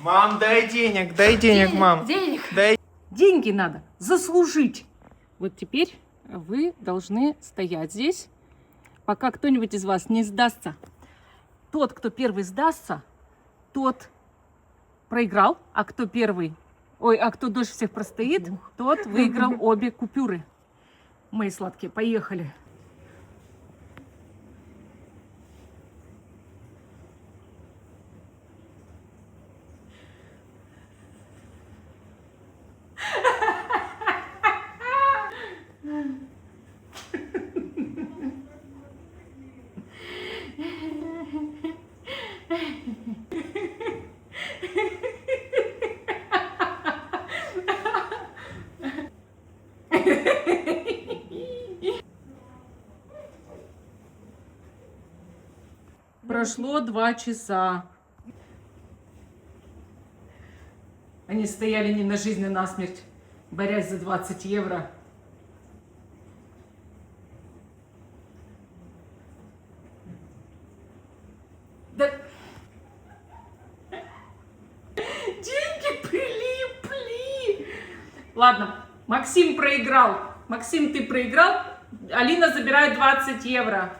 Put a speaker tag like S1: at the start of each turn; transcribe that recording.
S1: Мам, дай денег, мам.
S2: Денег.
S1: Дай.
S2: Деньги надо заслужить. Вот теперь вы должны стоять здесь, пока кто-нибудь из вас не сдастся. Тот, кто первый сдастся, тот проиграл, а кто первый, а кто дольше всех простоит, тот выиграл обе купюры. Мои сладкие, поехали. Прошло 2 часа. Они стояли не на жизнь, а на смерть, борясь за 20 евро. Да... Деньги прилипли. Ладно, Максим проиграл. Максим, ты проиграл. Алина забирает 20 евро.